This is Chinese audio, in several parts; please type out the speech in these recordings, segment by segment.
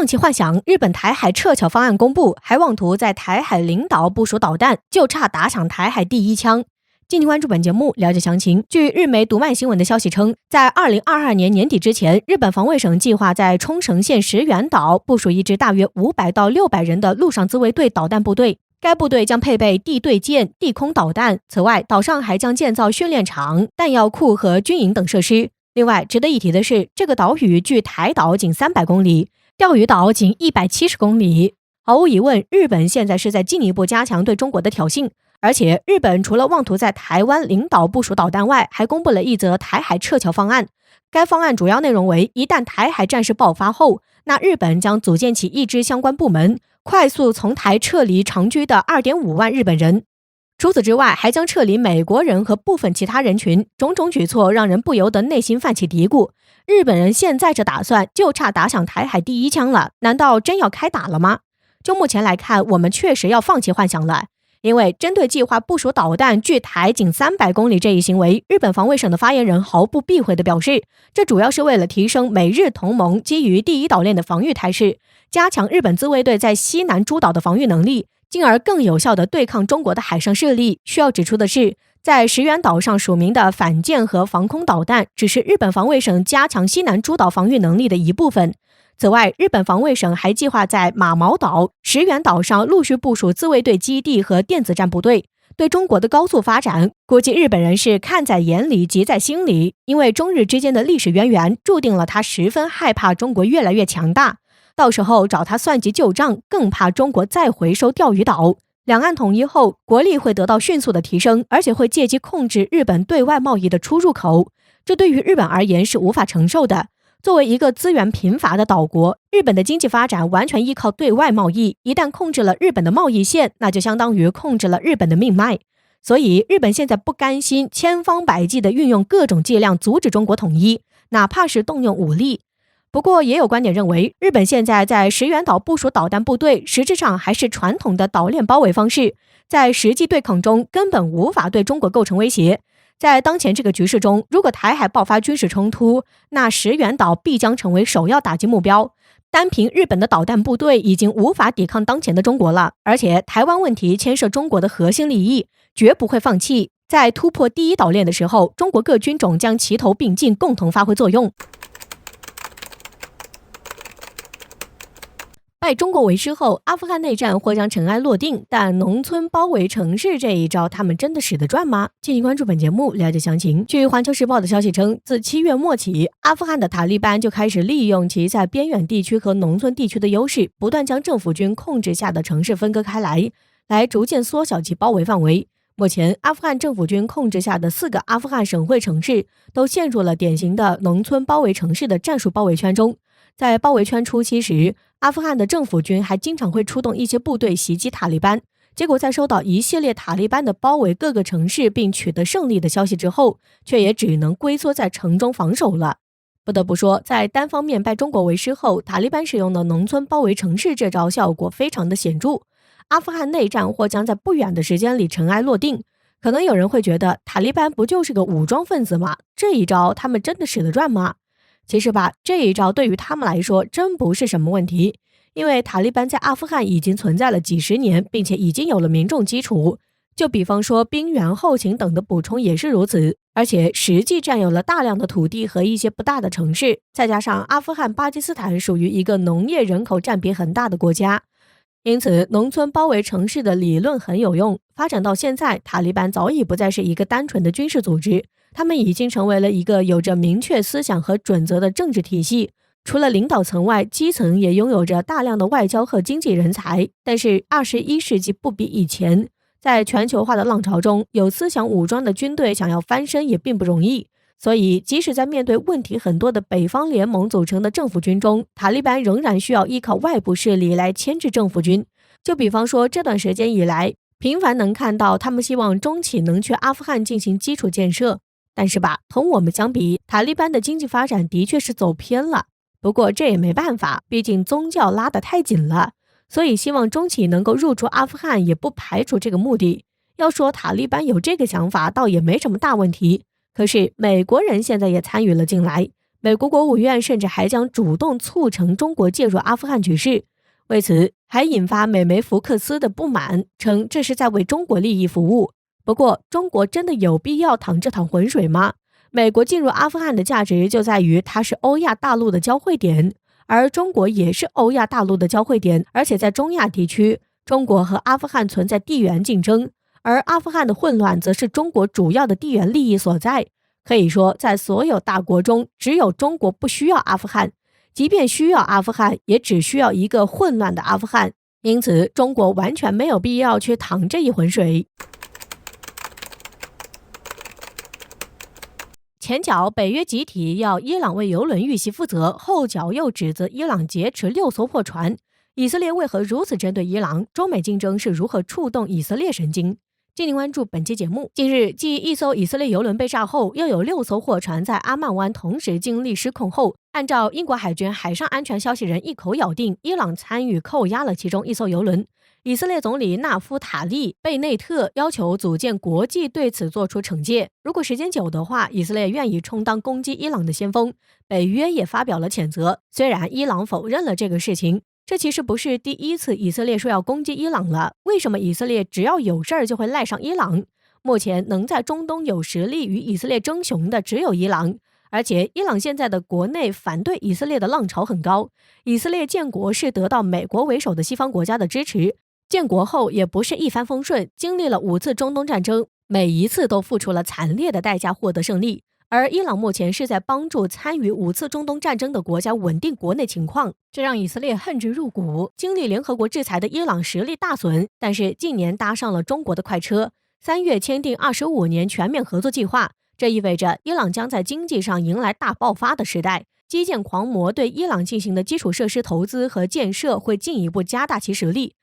放弃幻想，日本台海撤侨方案公布，还妄图在台海领导部署导弹，就差打响台海第一枪。敬请关注本节目，了解详情。据日媒读卖新闻的消息称，在2022年年底之前，日本防卫省计划在冲绳县石垣岛部署一支大约500到600人的陆上自卫队导弹部队。该部队将配备地对舰、地空导弹。此外，岛上还将建造训练场、弹药库和军营等设施。另外，值得一提的是，这个岛屿距台岛仅300公里，钓鱼岛仅170公里。毫无疑问，日本现在是在进一步加强对中国的挑衅。而且，日本除了妄图在台湾领导部署导弹外，还公布了一则台海撤侨方案。该方案主要内容为，一旦台海战事爆发后，那日本将组建起一支相关部门，快速从台撤离长居的2.5万日本人。除此之外，还将撤离美国人和部分其他人群。种种举措让人不由得内心泛起嘀咕：日本人现在这打算，就差打响台海第一枪了，难道真要开打了吗？就目前来看，我们确实要放弃幻想了。因为针对计划部署导弹距台仅300公里这一行为，日本防卫省的发言人毫不避讳地表示，这主要是为了提升美日同盟基于第一岛链的防御态势，加强日本自卫队在西南诸岛的防御能力，进而更有效地对抗中国的海上势力。需要指出的是，在石垣岛上署名的反舰和防空导弹只是日本防卫省加强西南诸岛防御能力的一部分。此外，日本防卫省还计划在马毛岛、石垣岛上陆续部署自卫队基地和电子战部队。对中国的高速发展，估计日本人是看在眼里，急在心里。因为中日之间的历史渊源，注定了他十分害怕中国越来越强大。到时候找他算计旧账，更怕中国再回收钓鱼岛。两岸统一后，国力会得到迅速的提升，而且会借机控制日本对外贸易的出入口。这对于日本而言是无法承受的。作为一个资源贫乏的岛国，日本的经济发展完全依靠对外贸易，一旦控制了日本的贸易线，那就相当于控制了日本的命脉。所以日本现在不甘心，千方百计地运用各种伎俩阻止中国统一，哪怕是动用武力。不过也有观点认为，日本现在在石垣岛部署导弹部队，实质上还是传统的岛链包围方式，在实际对抗中根本无法对中国构成威胁。在当前这个局势中，如果台海爆发军事冲突，那石垣岛必将成为首要打击目标。单凭日本的导弹部队已经无法抵抗当前的中国了，而且台湾问题牵涉中国的核心利益，绝不会放弃。在突破第一岛链的时候，中国各军种将齐头并进，共同发挥作用。拜中国为师后，阿富汗内战或将尘埃落定，但农村包围城市这一招，他们真的使得转吗？敬请关注本节目，了解详情。据环球时报的消息称，自7月末起，阿富汗的塔利班就开始利用其在边远地区和农村地区的优势，不断将政府军控制下的城市分割开来逐渐缩小其包围范围。目前，阿富汗政府军控制下的4个阿富汗省会城市都陷入了典型的农村包围城市的战术包围圈中。在包围圈初期时，阿富汗的政府军还经常会出动一些部队袭击塔利班，结果在收到一系列塔利班的包围各个城市并取得胜利的消息之后，却也只能龟缩在城中防守了。不得不说，在单方面拜中国为师后，塔利班使用的农村包围城市这招效果非常的显著。阿富汗内战或将在不远的时间里尘埃落定。可能有人会觉得，塔利班不就是个武装分子吗？这一招他们真的使得转吗？其实吧，这一招对于他们来说真不是什么问题，因为塔利班在阿富汗已经存在了几十年，并且已经有了民众基础。就比方说兵员、后勤等的补充也是如此，而且实际占有了大量的土地和一些不大的城市，再加上阿富汗、巴基斯坦属于一个农业人口占比很大的国家，因此农村包围城市的理论很有用。发展到现在，塔利班早已不再是一个单纯的军事组织，他们已经成为了一个有着明确思想和准则的政治体系。除了领导层外，基层也拥有着大量的外交和经济人才。但是21世纪不比以前，在全球化的浪潮中，有思想武装的军队想要翻身也并不容易。所以即使在面对问题很多的北方联盟组成的政府军中，塔利班仍然需要依靠外部势力来牵制政府军。就比方说这段时间以来，频繁能看到他们希望中企能去阿富汗进行基础建设，但是吧，同我们相比，塔利班的经济发展的确是走偏了。不过这也没办法，毕竟宗教拉得太紧了，所以希望中企能够入驻阿富汗也不排除这个目的。要说塔利班有这个想法，倒也没什么大问题。可是美国人现在也参与了进来，美国国务院甚至还将主动促成中国介入阿富汗局势，为此还引发美媒福克斯的不满，称这是在为中国利益服务。不过，中国真的有必要淌这趟浑水吗？美国进入阿富汗的价值就在于它是欧亚大陆的交汇点，而中国也是欧亚大陆的交汇点，而且在中亚地区，中国和阿富汗存在地缘竞争，而阿富汗的混乱则是中国主要的地缘利益所在。可以说，在所有大国中，只有中国不需要阿富汗，即便需要阿富汗，也只需要一个混乱的阿富汗。因此，中国完全没有必要去淌这一浑水。前脚北约集体要伊朗为油轮遇袭负责，后脚又指责伊朗劫持6艘破船。以色列为何如此针对伊朗？中美竞争是如何触动以色列神经？敬请关注本期节目。近日，继一艘以色列油轮被炸后，又有6艘货船在阿曼湾同时经历失控后，按照英国海军海上安全消息人一口咬定，伊朗参与扣押了其中一艘油轮。以色列总理纳夫塔利·贝内特要求组建国际对此做出惩戒。如果时间久的话，以色列愿意充当攻击伊朗的先锋。北约也发表了谴责，虽然伊朗否认了这个事情。这其实不是第一次以色列说要攻击伊朗了。为什么以色列只要有事儿就会赖上伊朗？目前能在中东有实力与以色列争雄的只有伊朗，而且伊朗现在的国内反对以色列的浪潮很高。以色列建国是得到美国为首的西方国家的支持，建国后也不是一帆风顺，经历了5次中东战争，每一次都付出了惨烈的代价获得胜利。而伊朗目前是在帮助参与5次中东战争的国家稳定国内情况，这让以色列恨之入骨。经历联合国制裁的伊朗实力大损，但是近年搭上了中国的快车，3月签订25年全面合作计划，这意味着伊朗将在经济上迎来大爆发的时代。基建狂魔对伊朗进行的基础设施投资和建设会进一步加大其实力。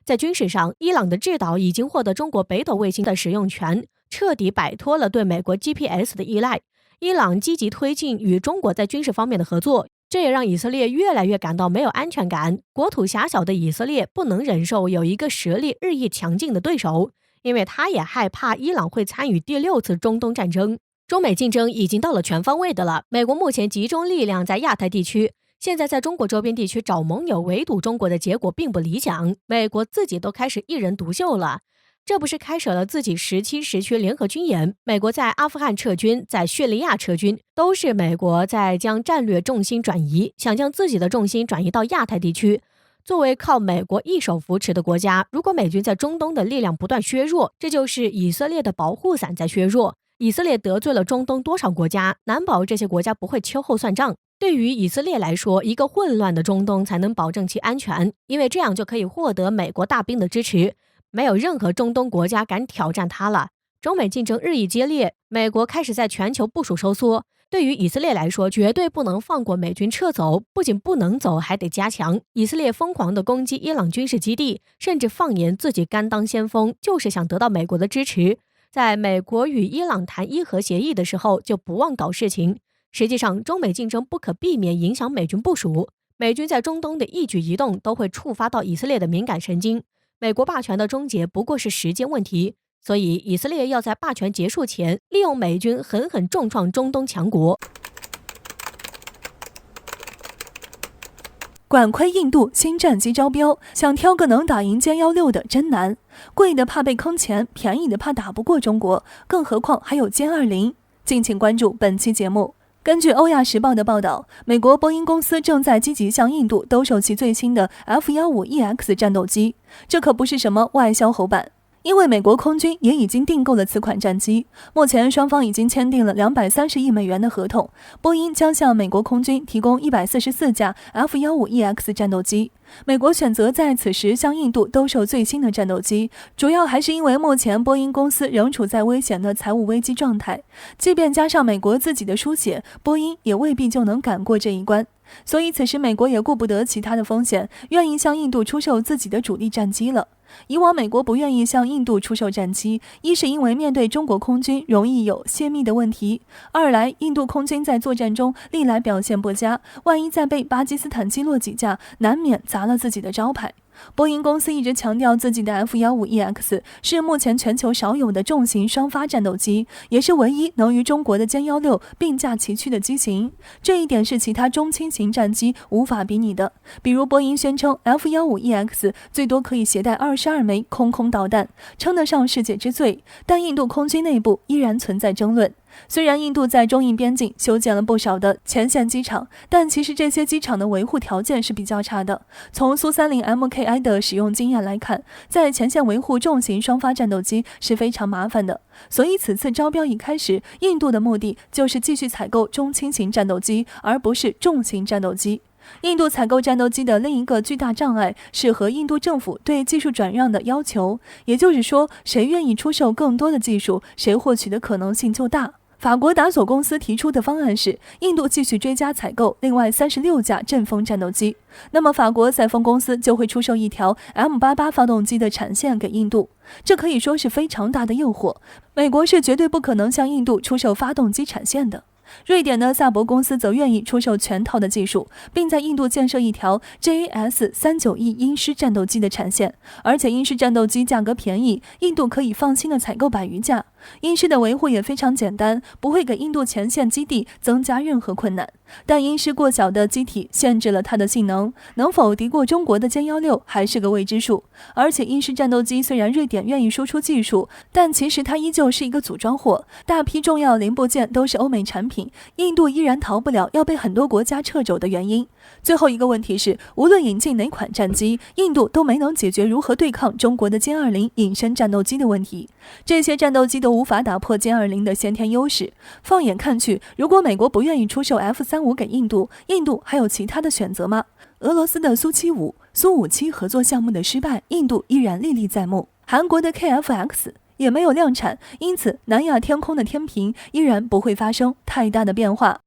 在军事上，伊朗的制导已经获得中国北斗卫星的使用权，彻底摆脱了对美国 GPS 的依赖。伊朗积极推进与中国在军事方面的合作，这也让以色列越来越感到没有安全感。国土狭小的以色列不能忍受有一个实力日益强劲的对手，因为他也害怕伊朗会参与第6次中东战争。中美竞争已经到了全方位的了，美国目前集中力量在亚太地区，现在在中国周边地区找盟友围堵中国的结果并不理想，美国自己都开始一人独秀了。这不是开设了自己17时区联合军演，美国在阿富汗撤军，在叙利亚撤军，都是美国在将战略重心转移，想将自己的重心转移到亚太地区。作为靠美国一手扶持的国家，如果美军在中东的力量不断削弱，这就是以色列的保护伞在削弱。以色列得罪了中东多少国家，难保这些国家不会秋后算账。对于以色列来说，一个混乱的中东才能保证其安全，因为这样就可以获得美国大兵的支持。没有任何中东国家敢挑战它了。中美竞争日益激烈，美国开始在全球部署收缩。对于以色列来说，绝对不能放过美军撤走，不仅不能走，还得加强。以色列疯狂地攻击伊朗军事基地，甚至放言自己甘当先锋，就是想得到美国的支持。在美国与伊朗谈伊核协议的时候，就不忘搞事情。实际上，中美竞争不可避免影响美军部署。美军在中东的一举一动都会触发到以色列的敏感神经。美国霸权的终结不过是时间问题，所以以色列要在霸权结束前，利用美军狠狠重创中东强国。管窥印度新战机招标，想挑个能打赢歼116的真难，贵的怕被坑钱，便宜的怕打不过中国，更何况还有歼20。敬请关注本期节目。根据欧亚时报的报道，美国波音公司正在积极向印度兜售其最新的 F-15EX 战斗机，这可不是什么外销侯版，因为美国空军也已经订购了此款战机。目前双方已经签订了230亿美元的合同，波音将向美国空军提供144架 F-15EX 战斗机。美国选择在此时向印度兜售最新的战斗机，主要还是因为目前波音公司仍处在危险的财务危机状态，即便加上美国自己的输血，波音也未必就能赶过这一关。所以此时美国也顾不得其他的风险，愿意向印度出售自己的主力战机了。以往美国不愿意向印度出售战机，一是因为面对中国空军容易有泄密的问题，二来印度空军在作战中历来表现不佳，万一再被巴基斯坦击落几架，难免砸了自己的招牌。波音公司一直强调自己的 F-15EX 是目前全球少有的重型双发战斗机，也是唯一能与中国的歼116并驾齐驱的机型。这一点是其他中轻型战机无法比拟的。比如波音宣称 F-15EX 最多可以携带22枚空导弹，称得上世界之最，但印度空军内部依然存在争论。虽然印度在中印边境修建了不少的前线机场，但其实这些机场的维护条件是比较差的。从苏30 MKI 的使用经验来看，在前线维护重型双发战斗机是非常麻烦的。所以此次招标一开始，印度的目的就是继续采购中轻型战斗机，而不是重型战斗机。印度采购战斗机的另一个巨大障碍是和印度政府对技术转让的要求，也就是说，谁愿意出售更多的技术，谁获取的可能性就大。法国达索公司提出的方案是，印度继续追加采购另外36架阵风战斗机，那么法国赛风公司就会出售一条 M88 发动机的产线给印度，这可以说是非常大的诱惑。美国是绝对不可能向印度出售发动机产线的。瑞典的萨博公司则愿意出售全套的技术，并在印度建设一条 JAS-39E 鹰狮战斗机的产线，而且鹰狮战斗机价格便宜，印度可以放心的采购100余架。鹰狮的维护也非常简单，不会给印度前线基地增加任何困难。但鹰狮过小的机体限制了它的性能，能否敌过中国的歼116还是个未知数。而且鹰狮战斗机虽然瑞典愿意输出技术，但其实它依旧是一个组装货，大批重要零部件都是欧美产品，印度依然逃不了要被很多国家掣肘的原因。最后一个问题是，无论引进哪款战机，印度都没能解决如何对抗中国的歼20隐身战斗机的问题。这些战斗机都无法打破歼20的先天优势。放眼看去，如果美国不愿意出售 F-35给印度，印度还有其他的选择吗？俄罗斯的苏75、苏57合作项目的失败，印度依然历历在目。韩国的 KF-X 也没有量产，因此南亚天空的天平依然不会发生太大的变化。